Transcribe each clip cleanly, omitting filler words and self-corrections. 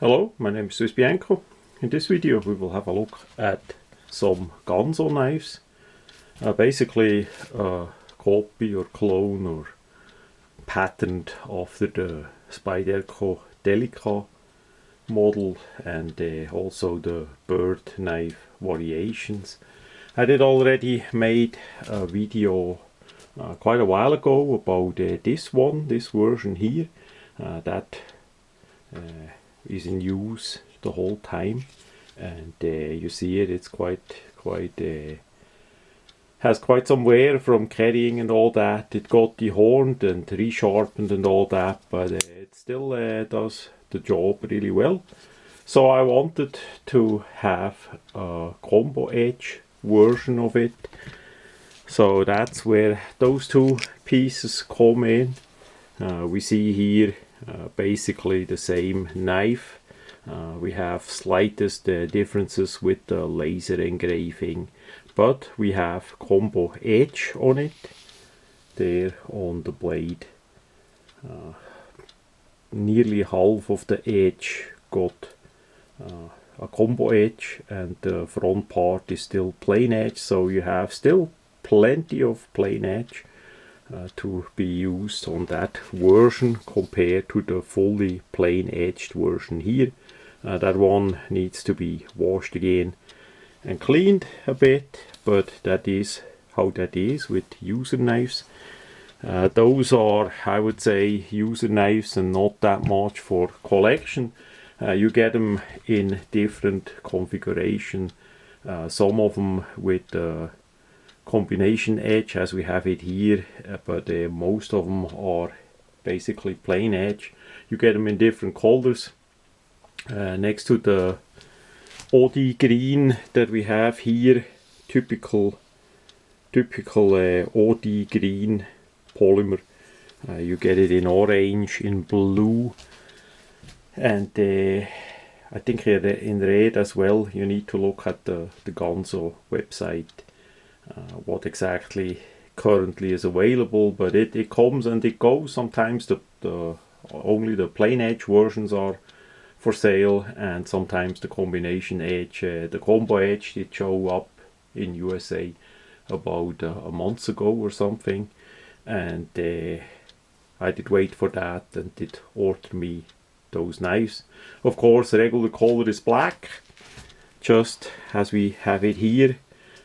Hello, my name is Swiss Bianco. In this video we will have a look at some ganzo knives. Basically a copy or clone or patterned after the Spyderco delica model and also the bird knife variations. I did already made a video quite a while ago about this version here that is in use the whole time, and you see it's quite has quite some wear from carrying and all that. It got dehorned and resharpened and all that, but it still does the job really well. So I wanted to have a combo edge version of it, so that's where those two pieces come in. We see here basically the same knife. We have slightest differences with the laser engraving, but we have combo edge on it there on the blade. Nearly half of the edge got a combo edge, and the front part is still plain edge, so you have still plenty of plain edge to be used on that version compared to the fully plain edged version here. That one needs to be washed again and cleaned a bit, but that is how that is with user knives. Those are, I would say, user knives and not that much for collection. You get them in different configuration, some of them with combination edge as we have it here, but most of them are basically plain edge. You get them in different colors. Next to the OD green that we have here, typical OD green polymer, you get it in orange, in blue, and I think here in red as well. You need to look at the Ganzo website what exactly currently is available, but it comes and it goes. Sometimes the only the plain edge versions are for sale, and sometimes the combination edge, the combo edge did show up in USA about a month ago or something, and I did wait for that and did order me those knives. Of course, the regular color is black, just as we have it here.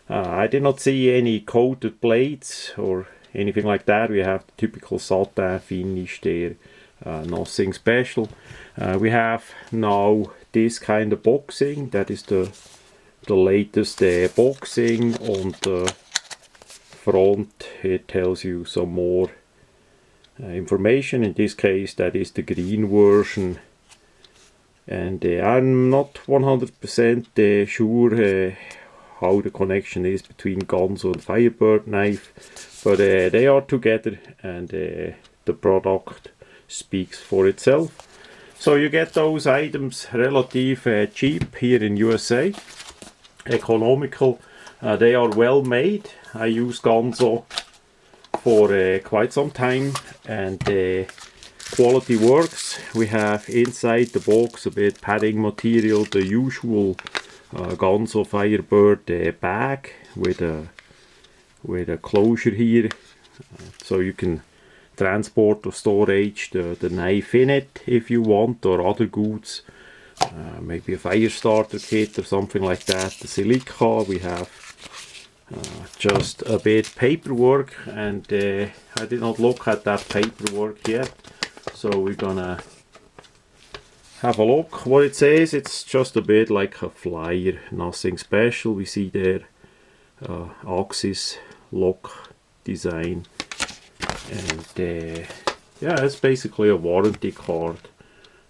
I did not see any coated blades or anything like that. We have the typical satin finish there, nothing special. We have now this kind of boxing. That is the latest boxing. On the front it tells you some more information. In this case that is the green version, and I'm not 100% sure how the connection is between Ganzo and Firebird knife, but they are together, and the product speaks for itself. So you get those items relatively cheap here in USA, economical. They are well made. I use Ganzo for quite some time, and quality works. We have inside the box a bit padding material, the usual Ganzo Firebird bag with a closure here, so you can transport or storage the knife in it if you want, or other goods, maybe a fire starter kit or something like that. The delica, we have just a bit paperwork, and I did not look at that paperwork yet, so we're gonna have a look what it says. It's just a bit like a flyer, nothing special. We see there axis lock design, and yeah, it's basically a warranty card.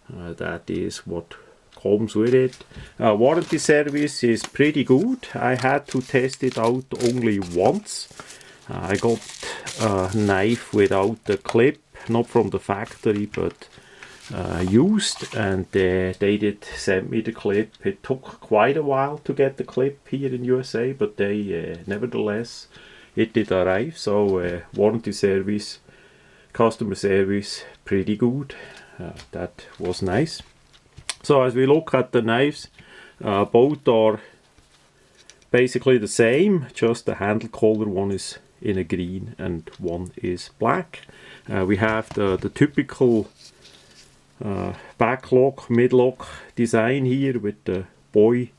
That is what comes with it. Warranty service is pretty good. I had to test it out only once. I got a knife without the clip, not from the factory, but used, and they did send me the clip. It took quite a while to get the clip here in USA, but they nevertheless it did arrive. So warranty service, customer service, pretty good. That was nice. So as we look at the knives, both are basically the same, just the handle color, one is in a green and one is black. We have the typical backlock, midlock design here with the boy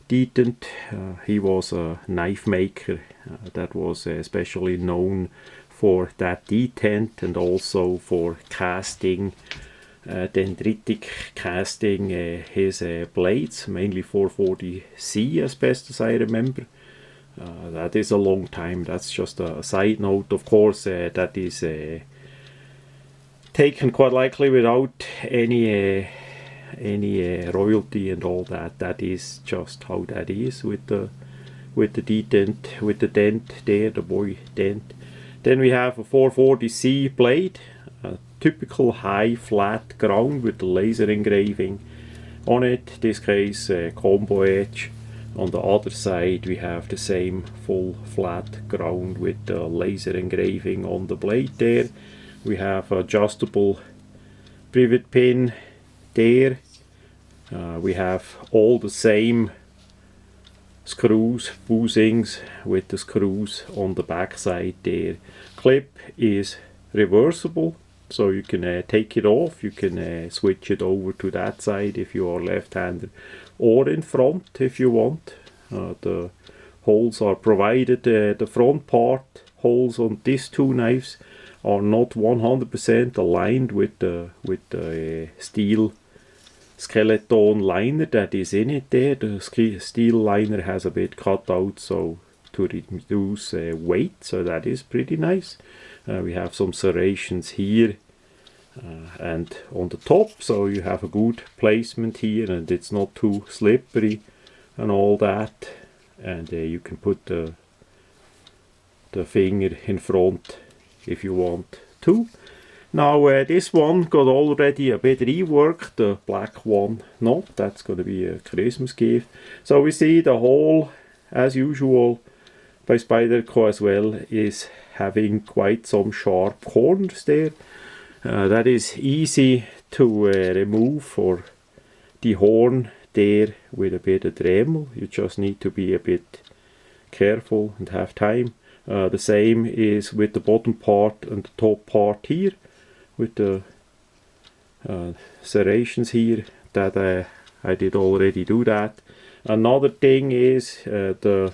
detent. He was a knife maker that was especially known for that detent, and also for casting, dendritic casting his blades, mainly 440C as best as I remember. That is a long time. That's just a side note. Of course, that is taken quite likely without any royalty and all that. That is just how that is with the detent, with the dent there, the boy dent. Then we have a 440C blade, a typical high flat ground with the laser engraving on it. In this case, combo edge. On the other side we have the same full flat ground with the laser engraving on the blade there. We have adjustable privet pin there. We have all the same screws, boozings with the screws on the back side there. Clip is reversible, so you can take it off, you can switch it over to that side if you are left-handed, or in front if you want. The holes are provided. The front part holes on these two knives are not 100% aligned with the steel skeleton liner that is in it there. The steel liner has a bit cut out, so to reduce weight, so that is pretty nice. We have some serrations here and on the top, so you have a good placement here, and it's not too slippery and all that. And you can put the finger in front if you want to. Now this one got already a bit reworked, the black one not. That's going to be a Christmas gift. So we see the hole, as usual by Spyderco as well, is having quite some sharp corners there. That is easy to remove for the horn there with a bit of Dremel. You just need to be a bit careful and have time. The same is with the bottom part and the top part here, with the serrations here. That I did already do that. Another thing is the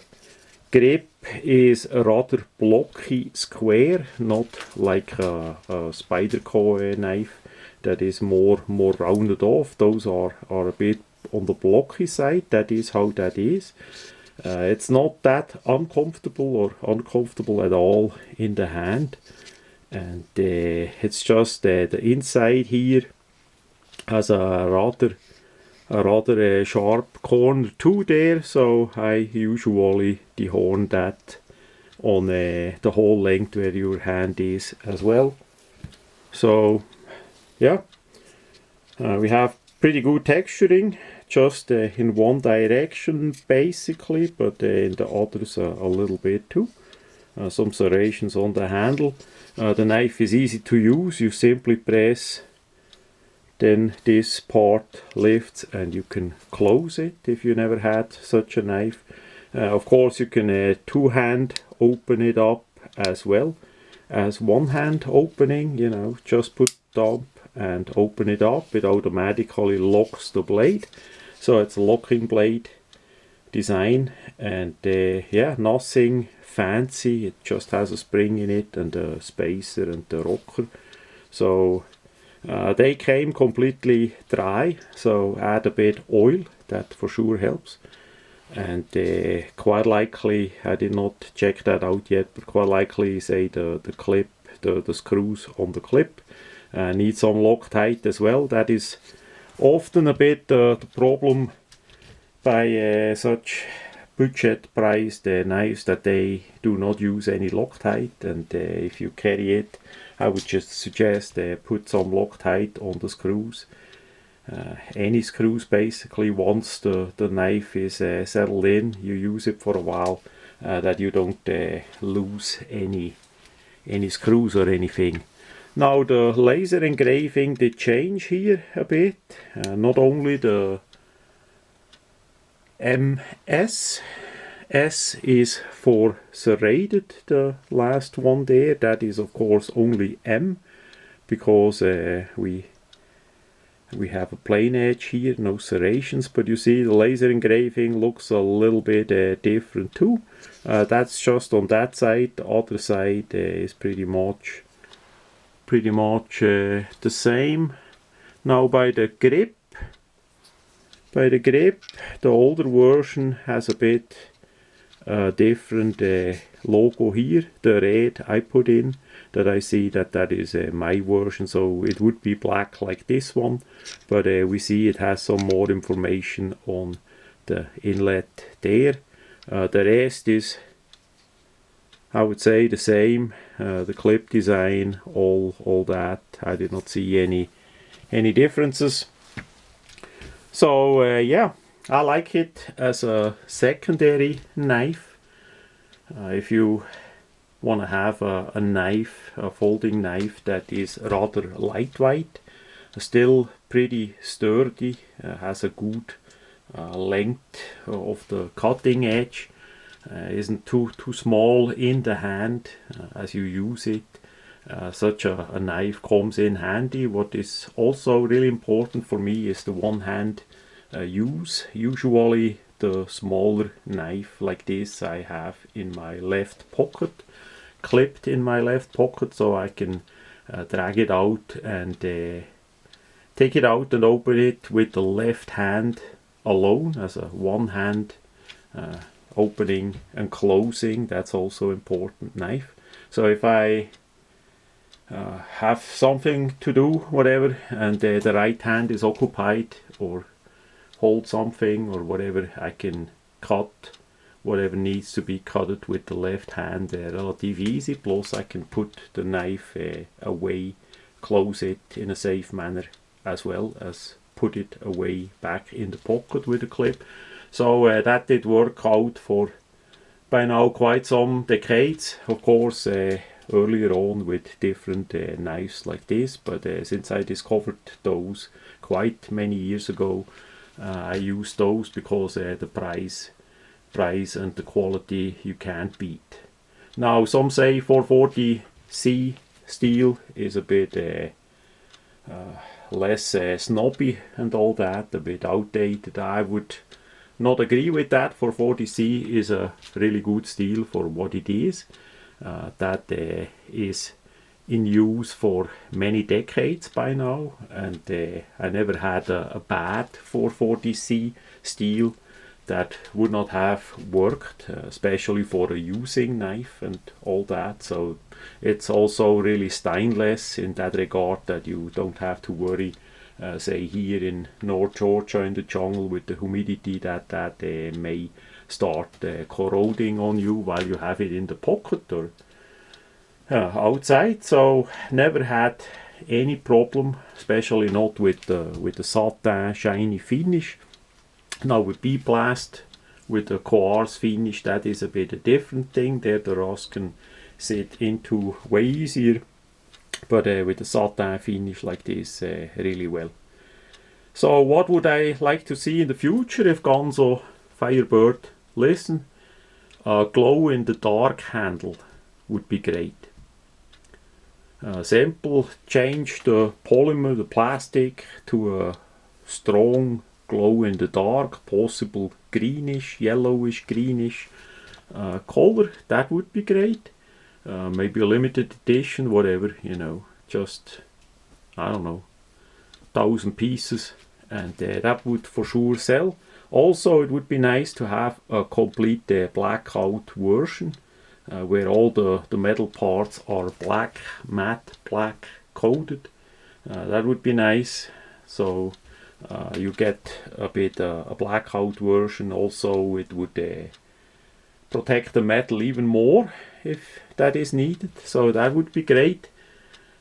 grip is a rather blocky square, not like a Spyderco knife that is more rounded off. Those are a bit on the blocky side. That is how that is. It's not that uncomfortable or uncomfortable at all in the hand, and it's just the inside here has a rather sharp corner too there, so I usually dehorn that on the whole length where your hand is as well. So yeah, we have pretty good texturing, just in one direction basically, but in the others a little bit too. Some serrations on the handle. The knife is easy to use. You simply press, then this part lifts and you can close it if you never had such a knife. Of course you can two-hand open it up as well as one-hand opening, you know, just put thumb and open it up. It automatically locks the blade, so it's a locking blade design. And yeah, nothing fancy, it just has a spring in it and a spacer and the rocker. So they came completely dry, so add a bit oil, that for sure helps. And quite likely, I did not check that out yet, but quite likely say the clip, the screws on the clip need some Loctite as well. That is often a bit the problem by such budget priced knives, that they do not use any Loctite, and if you carry it, I would just suggest put some Loctite on the screws. Any screws basically, once the knife is settled in, you use it for a while, that you don't lose any screws or anything. Now the laser engraving did change here a bit. Not only the MS. S is for serrated, the last one there. That is of course only M, because we have a plain edge here, no serrations, but you see the laser engraving looks a little bit different too. That's just on that side. The other side is pretty much the same. Now by the grip, the older version has a bit different logo here. The red I put in, that I see that is my version, so it would be black like this one, but we see it has some more information on the inlet there. The rest is, I would say, the same. The clip design, all that, I did not see any differences. So yeah, I like it as a secondary knife. If you want to have a knife, a folding knife that is rather lightweight, still pretty sturdy, has a good length of the cutting edge, isn't too small in the hand as you use it. Such a knife comes in handy. What is also really important for me is the one hand use. Usually the smaller knife like this I have in my left pocket, clipped in my left pocket, so I can drag it out and take it out and open it with the left hand alone, as a one hand opening and closing. That's also important knife. So if I have something to do, whatever, and the right hand is occupied or hold something or whatever, I can cut whatever needs to be cut with the left hand relatively easy. Plus I can put the knife away, close it in a safe manner, as well as put it away back in the pocket with a clip. So that did work out for by now quite some decades. Of course earlier on with different knives like this, but since I discovered those quite many years ago, I use those because the price and the quality you can't beat. Now some say 440C steel is a bit less snobby and all that, a bit outdated. I would not agree with that. 440C is a really good steel for what it is. That is in use for many decades by now, and I never had a bad 440C steel that would not have worked, especially for a using knife and all that. So it's also really stainless in that regard, that you don't have to worry, say here in North Georgia in the jungle with the humidity, that may start corroding on you while you have it in the pocket or outside. So never had any problem, especially not with the satin shiny finish. Now with B-Blast, with the coarse finish, that is a bit a different thing. There the rust can sit into way easier, but with the satin finish like this, really well. So what would I like to see in the future if Ganzo Firebird listen? A glow in the dark handle would be great. Simple, change the polymer, the plastic, to a strong glow in the dark, possible greenish, yellowish, greenish color. That would be great. Maybe a limited edition, whatever, you know, just, I don't know, 1,000 pieces, and that would for sure sell. Also, it would be nice to have a complete blackout version, where all the metal parts are black, matte black coated. That would be nice. So you get a bit a blackout version. Also, it would protect the metal even more if that is needed. So that would be great.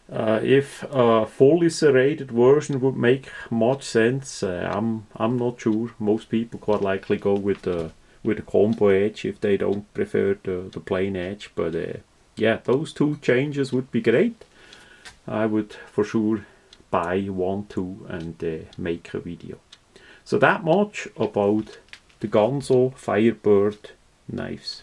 If a fully serrated version would make much sense, I'm not sure. Most people quite likely go with the combo edge if they don't prefer the plain edge. But yeah, those two changes would be great. I would for sure buy 1, 2 and make a video. So that much about the Ganzo Firebird knives.